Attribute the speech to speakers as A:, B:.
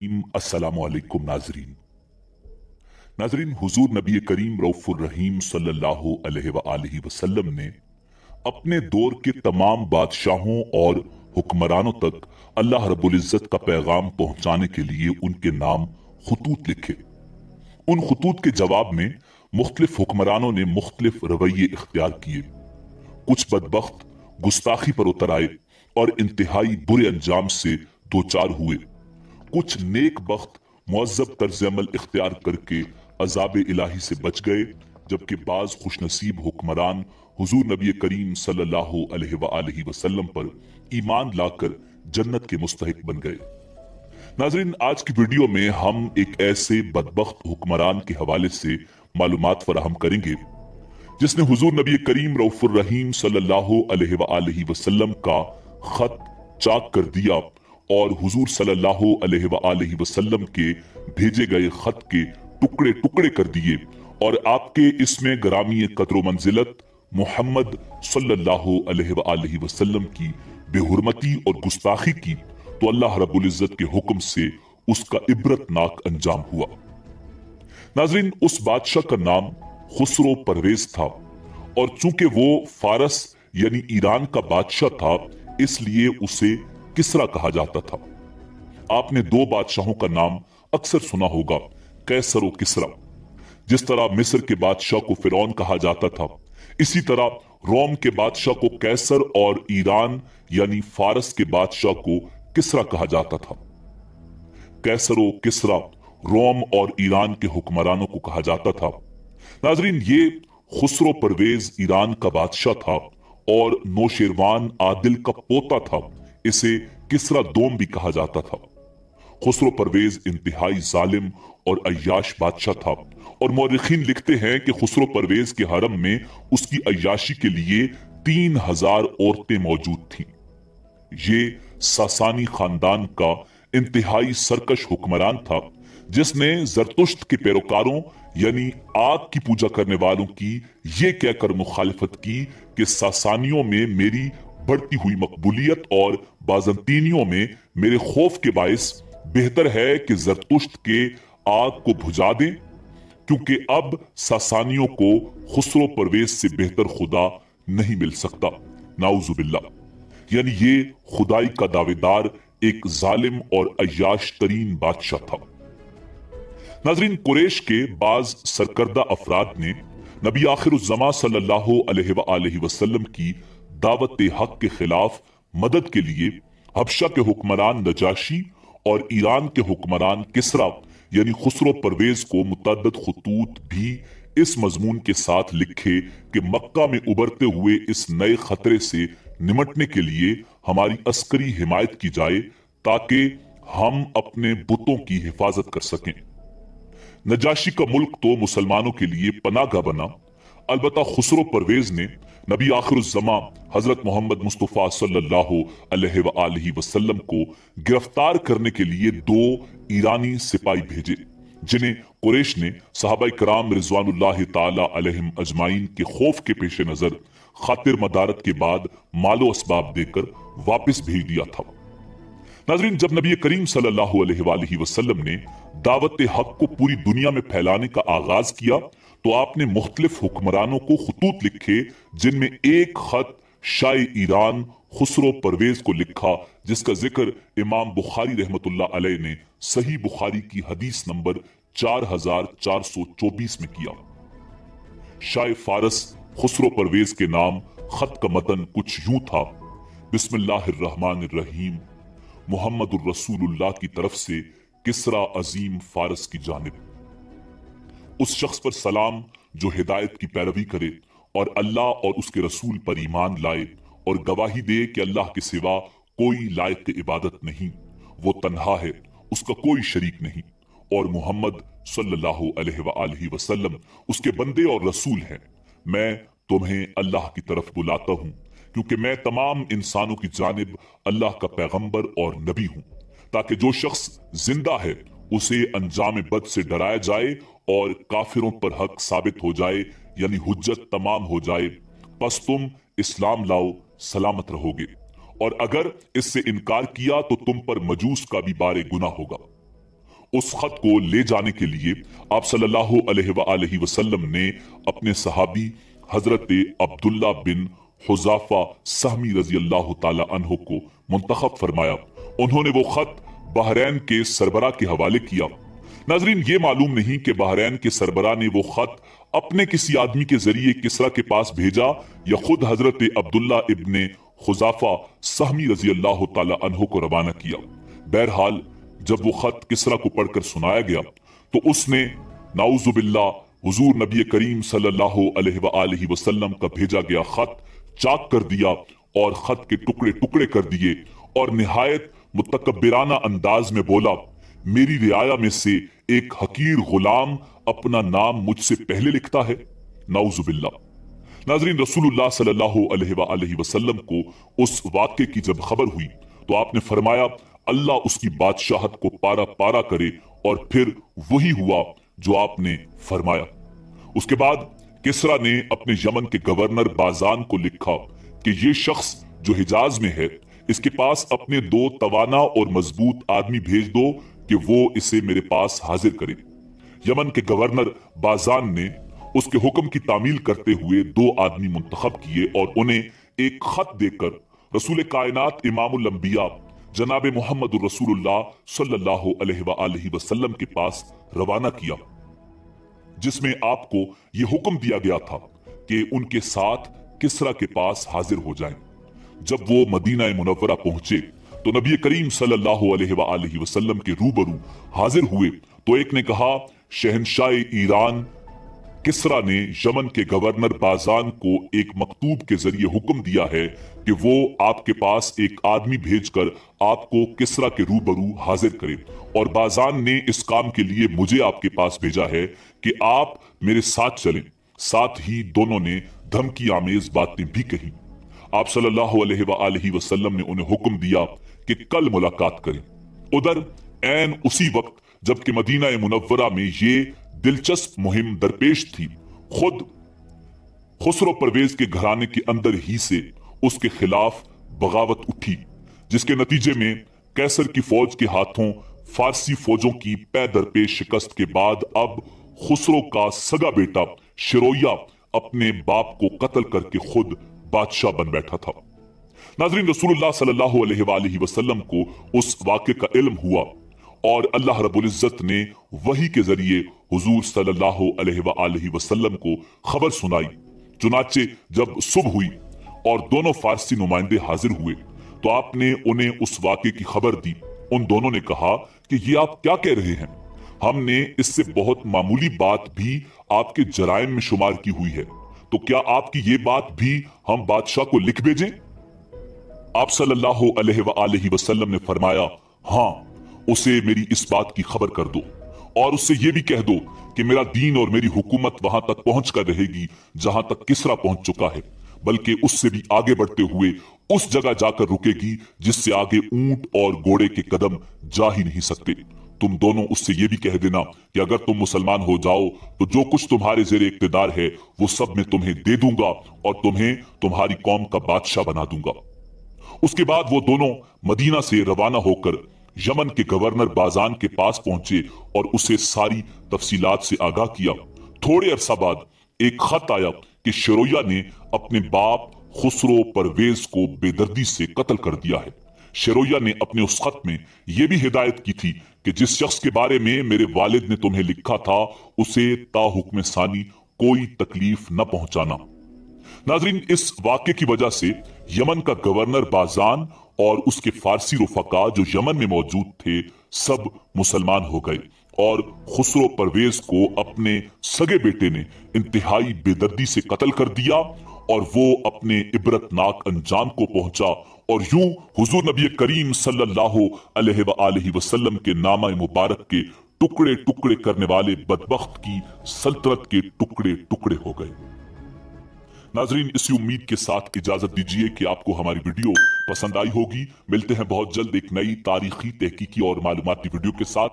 A: अस्सलामु अलैकुम नाजरीन। हुजूर नबी करीम रऊफुर रहीम सल्लल्लाहु अलैहि वसल्लम ने अपने दौर के तमाम बादशाहों और हुक्मरानों तक अल्लाह रब्बुल इज्जत का पैगाम पहुंचाने के लिए उनके नाम खुतूत लिखे। उन खुतूत के जवाब में मुख्तलिफ हुक्मरानों ने मुख्तलिफ रवैये इख्तियार किए। कुछ बदबख्त गुस्ताखी पर उतर आए और इंतहाई बुरे अंजाम से दो चार हुए। कुछ नेक बख्त मुअज्जब तर्ज अमल इख्तियार करके अजाब इलाही से बच गए, जबकि बाज खुशनसीब हुक्मरान हुजूर नबी करीम सल्लल्लाहु अलैहि वसल्लम पर ईमान लाकर जन्नत के मुस्तहिक बन गए। नाज़रीन, आज की वीडियो में हम एक ऐसे बदबख्त हुक्मरान के हवाले से मालूमात फराहम करेंगे जिसने हुजूर नबी करीम रऊफुर रहीम सल्लल्लाहु अलैहि वसल्लम का खत चाक कर दिया और हुजूर सल्लल्लाहु अलैहि वसल्लम के भेजे गए खत के टुकड़े टुकड़े कर दिए और आपके इसमें ग्रामी कद्र मंजिलत मोहम्मद सल्लल्लाहु अलैहि वसल्लम की बेहुरमती और गुस्ताखी की, तो अल्लाह रब्बुल इज्जत के हुक्म से उसका इबरतनाक अंजाम हुआ। नाज़रीन, उस बादशाह का नाम खुसरो परवेज था और चूंकि वो फारस यानी ईरान का बादशाह था, इसलिए उसे किसरा कहा जाता था। आपने दो बादशाहों का नाम अक्सर सुना होगा, कैसर और किसरा। जिस तरह मिस्र के बादशाह को फिरौन कहा जाता था, इसी तरह रोम के बादशाह को कैसर और ईरान यानी फारस के बादशाह को किसरा कहा जाता था। कैसर और किसरा रोम और ईरान के हुक्मरानों को कहा जाता था। नाजरीन, ये खुसरो परवेज ईरान का बादशाह था और नौशेरवान आदिल का पोता था। इसे किसरा दोम भी कहा जाता था। खुसरो परवेज इंतहाई जालिम और अय्याश बादशाह था और मौरिखीन लिखते हैं कि खुसरो परवेज के हरम में उसकी अय्याशी के लिए 3000 औरतें मौजूद थीं। ये सासानी खानदान का इंतहाई सरकश हुक्मरान था जिसने जरतुश्त के पैरोकारों यानी आग की पूजा करने वालों की ये कहकर मुखालिफत की कि सासानियों में मेरी बढ़ती हुई मकबूलियत और बाज़ंतीनियों में मेरे खौफ के बायस बेहतर है कि जरतुश्त के आग को बुझा दें, क्योंकि अब सासानियों को खुसरो परवेज से बेहतर खुदा नहीं मिल सकता। नाउजुबिल्लाह। यानी ये खुदाई का दावेदार एक जालिम और अय्याश तरीन बादशाह था। नाजरीन, कुरैश के बाज सरकर्दा अफराद ने नबी आखिरुज़्ज़मा सल्लल्लाहु अलैहि वसल्लम की दावत हक के खिलाफ मदद के लिए हबशा के हुक्मरान नजाशी और ईरान के हुक्मरान किसरा यानी खुसरो परवेज को मुतअद्दिद खुतूत भी इस मजमून के साथ लिखे कि मक्का में उभरते हुए इस नए खतरे से निमटने के लिए हमारी अस्करी हिमायत की जाए ताकि हम अपने बुतों की हिफाजत कर सकें। नजाशी का मुल्क तो मुसलमानों के लिए पनागा बना, अलबत्ता खुसरो परवेज ने नबी आखिरुज़्ज़मा हजरत मोहम्मद मुस्तफ़ा सल्लल्लाहु अलैहि वसल्लम को गिरफ्तार करने के लिए 2 ईरानी सिपाही भेजे, जिन्हें कुरैश ने सहाबाए किराम रिज़वानुल्लाहि ताला अलैहिम अजमाइन के खौफ के पेश नजर खातिर मदारत के बाद मालो असबाब देकर वापस भेज दिया था। नाज़रीन, जब नबी करीम सल्लल्लाहु अलैहि वसल्लम ने दावत हक को पूरी दुनिया में फैलाने का आगाज किया, तो आपने मुख्तलिफ हुक्मरानों को खुतूत लिखे, जिनमें एक खत शाह ईरान खुसरो परवेज को लिखा, जिसका जिक्र इमाम बुखारी रहमतुल्लाह अलैह ने सही बुखारी की हदीस नंबर 4424 में किया। शाह फारस खुसरो परवेज के नाम खत का मतन कुछ यूं था: बिस्मिल्लाहिर्रहमानिर्रहीम, मुहम्मदुर रसूलुल्लाह की तरफ से किसरा अजीम फारस की जानिब। उस शख्स पर सलाम जो हिदायत की पैरवी करे और अल्लाह और उसके रसूल पर ईमान लाए और गवाही दे कि अल्लाह के सिवा कोई लायक की इबादत नहीं, वो तन्हा है, उसका कोई शरीक नहीं, और मुहम्मद सल्लल्लाहु अलैहि वसल्लम उसके बंदे और रसूल हैं। मैं तुम्हें अल्लाह की तरफ बुलाता हूँ, क्योंकि मैं तमाम इंसानों की जानिब अल्लाह का पैगंबर और नबी हूँ, ताकि जो शख्स जिंदा है उसे अंजाम बद से डराया जाए और काफिरों पर हक साबित हो जाए, यानी हुज्जत तमाम हो जाए, बस तुम इस्लाम लाओ, सलामत रहोगे, और अगर इससे इनकार किया तो तुम पर मजूस का भी बारे गुनाह होगा। उस खत को ले जाने के लिए आप सल्लल्लाहु अलैहि वसल्लम ने अपने सहाबी हजरत अब्दुल्ला बिन हुज़ाफा सहमी रजी अल्लाह ताला अन्हो को मुंतखब फरमाया। उन्होंने वो खत बहरैन के सरबरा के हवाले किया। नाजरीन, ये मालूम नहीं कि बहरैन के सरबरा ने वो खत अपने किसी आदमी के जरिए किसरा के पास भेजा या खुद हजरत अब्दुल्ला इब्ने हुज़ाफा सहमी रजी अल्लाह ताला अन्हो को रवाना किया। बहरहाल जब वो खत किसरा को पढ़कर सुनाया गया तो उसने नाउजुबिल्लाह हुजूर नबी करीम सल्लल्लाहु अलैहि वसल्लम का भेजा गया खत चाक कर दिया और खत के टुकड़े टुकड़े कर दिए और निहायत मुतकब्बिराना अंदाज में बोला, मेरी रियाया में से एक हकीर गुलाम अपना नाम मुझसे पहले लिखता है। नाउजुबिल्लाह। नाजरीन, रसूलुल्लाह सल्लल्लाहु अलैहि वसल्लम को उस वाक़े की जब खबर हुई तो आपने फरमाया, अल्लाह उसकी बादशाहत को पारा पारा करे, और फिर वही हुआ जो आपने फरमाया। उसके बाद किसरा ने अपने यमन के गवर्नर बाजान को लिखा कि ये शख्स जो हिजाज में है, इसके पास अपने 2 तवाना और मजबूत आदमी भेज दो कि वो इसे मेरे पास हाजिर करे। यमन के गवर्नर बाजान ने उसके हुक्म की तामील करते हुए 2 आदमी मुंतखब किए और उन्हें एक खत देकर रसूल कायनात इमामुल अंबिया जनाब मोहम्मद रसूलुल्लाह सल्लल्लाहु अलैहि वसल्लम के पास रवाना किया, जिसमें आपको यह हुक्म दिया गया था कि उनके साथ किसरा के पास हाजिर हो जाएं। जब वो मदीना मुनव्वरा पहुंचे तो नबी करीम सल्लल्लाहु अलैहि वसल्लम के रूबरू हाजिर हुए तो एक ने कहा, शहंशाह ईरान किसरा ने यमन के गवर्नर बाजान को एक मकतूब के जरिए हुक्म दिया है कि वो आपके पास एक आदमी भेजकर आपको किसरा के रूबरू हाजिर करे, और बाजान ने इस काम के लिए मुझे आपके पास भेजा है कि आप मेरे साथ चलें। साथ ही दोनों ने धमकी आमेज बातें भी कही। आप सल्लल्लाहु अलैहि वसल्लम ने उन्हें हुक्म दिया कि कल मुलाकात करें। उधर ऐन उसी वक्त जबकि मदीना मुनव्वरा में ये दिलचस्प मुहिम दरपेश थी, खुद खुसरो परवेज के घराने के अंदर ही से उसके खिलाफ बगावत उठी, जिसके नतीजे में कैसर की फौज के हाथों फारसी फौजों की पै दरपेश शिकस्त के बाद अब खुसरो का सगा बेटा शिरोया अपने बाप को कत्ल करके खुद बादशाह बन बैठा था। नाज़रीन, रसूलुल्लाह सल्लल्लाहु अलैहि वसल्लम को उस वाक़े का इल्म हुआ और अल्लाह रब्बुल इज्जत ने वही के जरिए हुजूर सल्लल्लाहु अलैहि वसल्लम को खबर सुनाई। चुनाचे जब सुबह हुई और दोनों फारसी नुमाइंदे हाजिर हुए तो आपने उन्हें उस वाक़े की खबर दी। उन दोनों ने कहा कि ये आप क्या कह रहे हैं, हमने इससे बहुत मामूली बात भी आपके जराइम में शुमार की हुई है, तो क्या आपकी ये बात भी हम बादशाह को लिख भेजें? आप सल्लल्लाहु अलैहि वसल्लम ने फरमाया, हाँ, उसे मेरी इस बात की खबर कर दो और उससे ये भी कह दो कि मेरा दीन और मेरी हुकूमत वहां तक पहुंच कर रहेगी जहां तक किसरा पहुंच चुका है, बल्कि उससे भी आगे बढ़ते हुए उस जगह जाकर रुकेगी जिससे आगे ऊंट और घोड़े के कदम जा ही नहीं सकते। तुम दोनों उससे ये भी कह देना कि अगर तुम मुसलमान हो जाओ तो जो कुछ तुम्हारे जेरे इक्तिदार है वो सब मैं तुम्हें दे दूंगा और तुम्हें तुम्हारी कौम का बादशाह बना दूंगा। उसके बाद वो दोनों मदीना से रवाना होकर यमन के गवर्नर बाजान के पास पहुंचे और उसे सारी तफसीलात से आगाह किया। थोड़े अरसा बाद एक खत आया कि शिरोया ने अपने बाप खुसरो परवेज को बेदर्दी से कत्ल कर दिया है। शिरोया ने अपने उस खत में यह भी हिदायत की थी कि जिस शख्स के बारे में मेरे वालिद ने तुम्हें लिखा था उसे ताहुक्म सानी कोई तकलीफ न पहुंचाना। नाजरीन, इस वाक़े की वजह से यमन का गवर्नर बाजान और उसके फारसी रुफका जो यमन में मौजूद थे सब मुसलमान हो गए और खुसरो परवेज को अपने सगे बेटे ने इंतहाई बेदर्दी से कत्ल कर दिया और वो अपने इबरतनाक अंजाम को पहुंचा और यूं हुजूर नबी करीम सल्लल्लाहु अलैहि वसल्लम के नामा मुबारक के टुकड़े टुकड़े करने वाले बदबख्त की सल्तनत के टुकड़े टुकड़े हो गए। नाजरीन, इसी उम्मीद के साथ इजाजत दीजिए कि आपको हमारी वीडियो पसंद आई होगी। मिलते हैं बहुत जल्द एक नई तारीखी तहकीकी और मालूमाती वीडियो के साथ।